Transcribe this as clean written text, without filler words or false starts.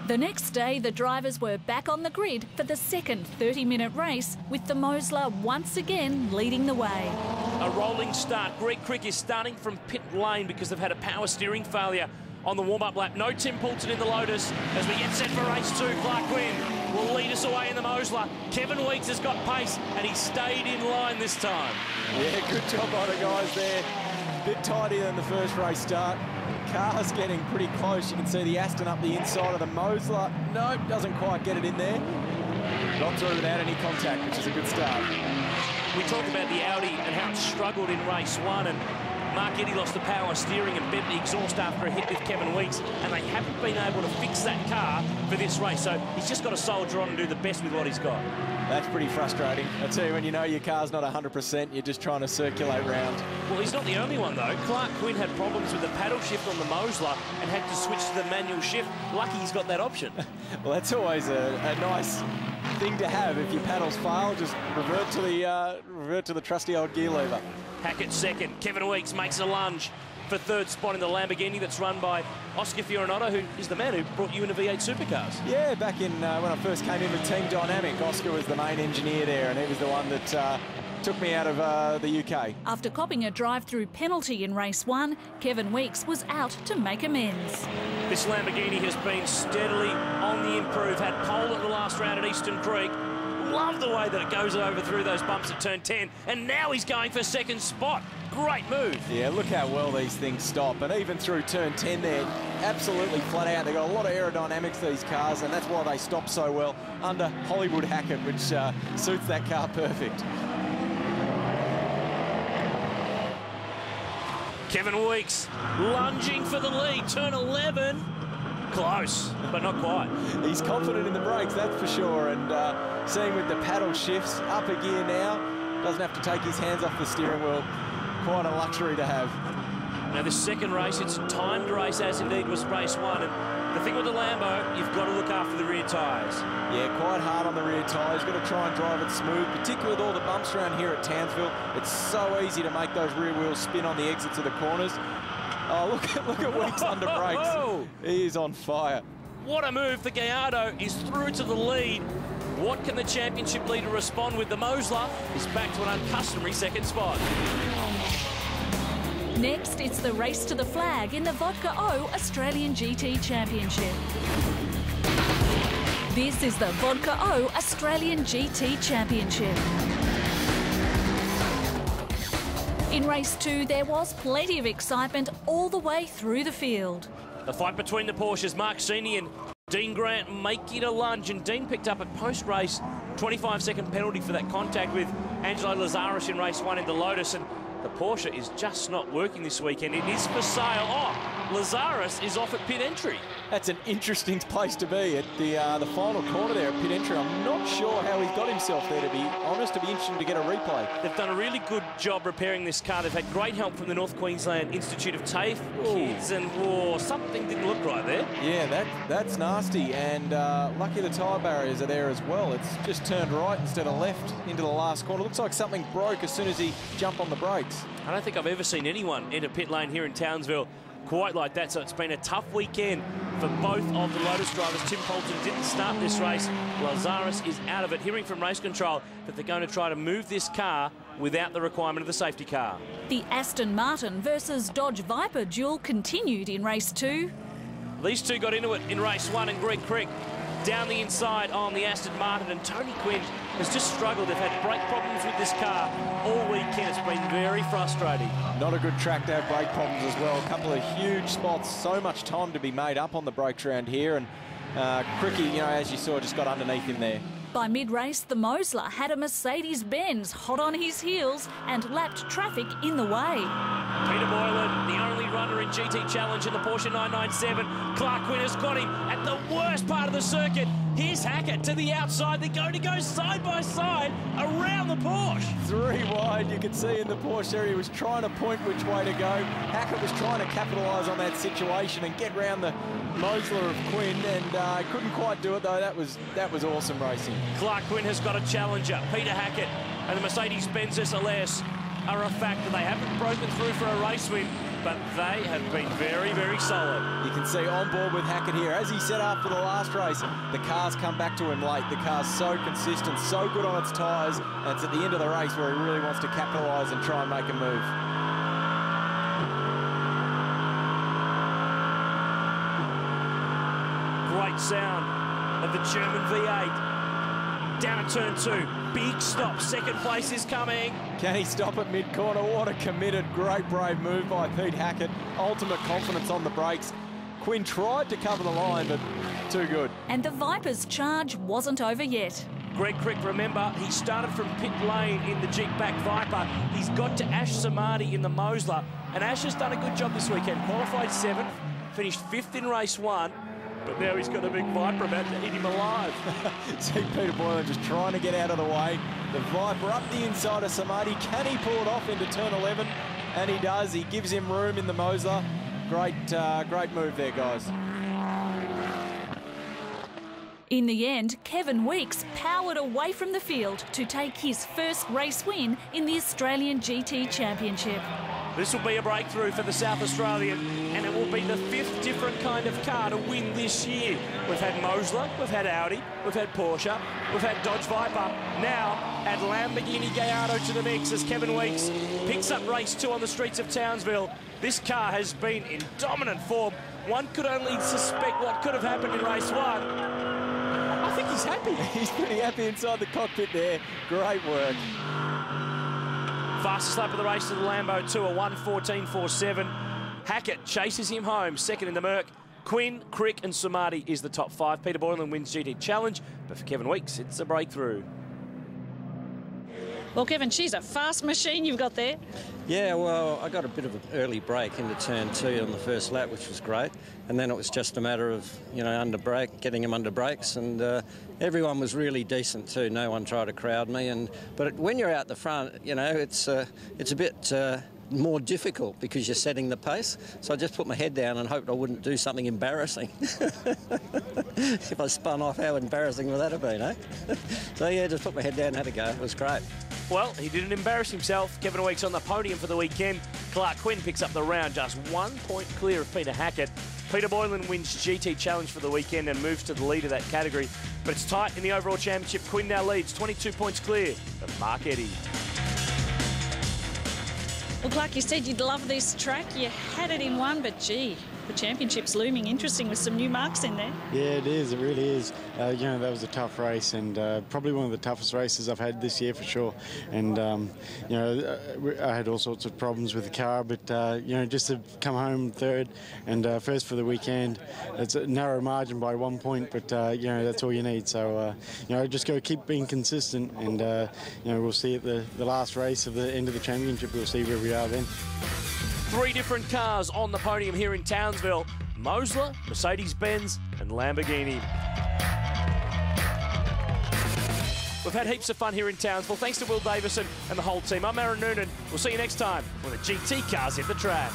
The next day, the drivers were back on the grid for the second 30-minute race, with the Mosler once again leading the way. A rolling start. Greg Crick is starting from pit lane because they've had a power steering failure on the warm-up lap. No Tim Poulton in the Lotus as we get set for race 2. Clark Quinn will lead us away in the Mosler. Kevin Weeks has got pace and he stayed in line this time. Yeah, good job by the guys there. Bit tidier than the first race start. Car's getting pretty close. You can see the Aston up the inside of the Mosler. Nope, doesn't quite get it in there. Not through without any contact, which is a good start. We talked about the Audi and how it struggled in race 1, and Mark Eddy lost the power steering and bent the exhaust after a hit with Kevin Weeks, and they haven't been able to fix that car for this race, so he's just got to soldier on and do the best with what he's got. That's pretty frustrating. I tell you, when you know your car's not 100%, you're just trying to circulate round. Well, he's not the only one, though. Clark Quinn had problems with the paddle shift on the Mosler and had to switch to the manual shift. Lucky he's got that option. Well, that's always a nice thing to have. If your paddles fail, just revert to the trusty old gear lever. Hackett second. Kevin Weeks makes a lunge for third spot in the Lamborghini that's run by Oscar Fiorinotto, who is the man who brought you into V8 Supercars. Yeah, back in when I first came in with Team Dynamic, Oscar was the main engineer there, and he was the one that took me out of the UK. After copping a drive-through penalty in race 1, Kevin Weeks was out to make amends. This Lamborghini has been steadily on the improve. Had pole at the last round at Eastern Creek. Love the way that it goes over through those bumps at turn 10, and now he's going for second spot. Great move. Yeah, look how well these things stop, and even through turn 10 there, absolutely flat out. They've got a lot of aerodynamics, these cars, and that's why they stop so well under Hollywood Hackett, which suits that car perfect. Kevin Weeks lunging for the lead, turn 11. Close, but not quite. He's confident in the brakes, that's for sure, and seeing with the paddle shifts up a gear now, doesn't have to take his hands off the steering wheel. Quite a luxury to have. Now this second race, it's a timed race, as indeed was race 1, and the thing with the Lambo, you've got to look after the rear tyres. Yeah, quite hard on the rear tyres. Got to try and drive it smooth, particularly with all the bumps around here at Townsville. It's so easy to make those rear wheels spin on the exits of the corners. Oh, look at Weeks under brakes. He is on fire. What a move. The Gallardo is through to the lead. What can the championship leader respond with? The Mosler is back to an uncustomary second spot. Next, it's the race to the flag in the Vodka O Australian GT Championship. This is the Vodka O Australian GT Championship. In race 2, there was plenty of excitement all the way through the field. The fight between the Porsches, Mark Sini and Dean Grant making a lunge, and Dean picked up a post-race 25-second penalty for that contact with Angelo Lazarus in race 1 in the Lotus, and the Porsche is just not working this weekend. It is for sale. Oh, Lazarus is off at pit entry. That's an interesting place to be at the final corner there at pit entry. I'm not sure how he's got himself there, to be honest. It'd be interesting to get a replay. They've done a really good job repairing this car. They've had great help from the North Queensland Institute of TAFE kids, and something didn't look right there. Yeah, that's nasty, and lucky the tyre barriers are there as well. It's just turned right instead of left into the last corner. Looks like something broke as soon as he jumped on the brakes. I don't think I've ever seen anyone enter pit lane here in Townsville quite like that, so it's been a tough weekend for both of the Lotus drivers. Tim Poulton didn't start this race. Lazarus is out of it. Hearing from race control that they're going to try to move this car without the requirement of the safety car. The Aston Martin versus Dodge Viper duel continued in race 2. These two got into it in race 1, and Greg Crick down the inside on the Aston Martin, and Tony Quinn has just struggled. They've had brake problems with this car all weekend. It's been very frustrating. Not a good track to have brake problems as well. A couple of huge spots, so much time to be made up on the brakes around here, and Cricky, you know, as you saw, just got underneath him there. By mid-race, the Mosler had a Mercedes-Benz hot on his heels and lapped traffic in the way. Peter Boylan, the only runner in GT Challenge in the Porsche 997. Clark Quinn has got him at the worst part of the circuit. Here's Hackett to the outside. They're going to go side by side around the Porsche. 3 wide, you could see in the Porsche there, he was trying to point which way to go. Hackett was trying to capitalise on that situation and get round the Mosler of Quinn, and couldn't quite do it though. That was awesome racing. Clark Quinn has got a challenger. Peter Hackett and the Mercedes-Benz SLS are a fact that they haven't broken through for a race win, but they have been very, very solid. You can see on board with Hackett here. As he set up for the last race, the car's come back to him late. The car's so consistent, so good on its tyres, and it's at the end of the race where he really wants to capitalise and try and make a move. Great sound of the German V8. Down at turn 2, big stop, second place is coming. Can he stop at mid-corner? What a committed, great, brave move by Pete Hackett. Ultimate confidence on the brakes. Quinn tried to cover the line, but too good. And the Vipers' charge wasn't over yet. Greg Crick, remember, he started from pit lane in the Jeep back Viper. He's got to Ash Samadi in the Mosler, and Ash has done a good job this weekend. Qualified 7th, finished 5th in race 1. But now he's got a big Viper about to eat him alive. See Peter Boylan just trying to get out of the way. The Viper up the inside of Samadi. Can he pull it off into turn 11? And he does. He gives him room in the Mosler. Great move there, guys. In the end, Kevin Weeks powered away from the field to take his first race win in the Australian GT Championship. This will be a breakthrough for the South Australian, and it will be the 5th different kind of car to win this year. We've had Mosler, we've had Audi, we've had Porsche, we've had Dodge Viper. Now, add Lamborghini Gallardo to the mix as Kevin Weeks picks up race 2 on the streets of Townsville. This car has been in dominant form. One could only suspect what could have happened in race 1. I think he's happy. He's pretty happy inside the cockpit there. Great work. Fastest lap of the race to the Lambo 2, a 1:14.47. Hackett chases him home, second in the Merc. Quinn, Crick and Samadi is the top 5. Peter Boylan wins GT Challenge, but for Kevin Weeks, it's a breakthrough. Well, Kevin, she's a fast machine you've got there. Yeah, well, I got a bit of an early break into turn 2 on the first lap, which was great. And then it was just a matter of, getting him under brakes. And everyone was really decent too. No one tried to crowd me. But when you're out the front, it's a bit more difficult because you're setting the pace. So I just put my head down and hoped I wouldn't do something embarrassing. If I spun off, how embarrassing would that have been, eh? So yeah, just put my head down and had a go. It was great. Well, he didn't embarrass himself. Kevin Weeks on the podium for the weekend. Clark Quinn picks up the round, just 1 point clear of Peter Hackett. Peter Boylan wins GT Challenge for the weekend and moves to the lead of that category. But it's tight in the overall championship. Quinn now leads, 22 points clear of Mark Eddy. Well, Clark, you said you'd love this track. You had it in one, but gee, the championship's looming interesting with some new marks in there. Yeah, it is. It really is. That was a tough race and probably one of the toughest races I've had this year for sure. And, I had all sorts of problems with the car, but, just to come home third and first for the weekend, it's a narrow margin by 1 point, but, that's all you need. So, just go keep being consistent and, we'll see at the last race of the end of the championship, we'll see where we are then. 3 different cars on the podium here in Townsville. Mosler, Mercedes-Benz and Lamborghini. We've had heaps of fun here in Townsville. Thanks to Will Davison and the whole team. I'm Aaron Noonan. We'll see you next time when the GT cars hit the track.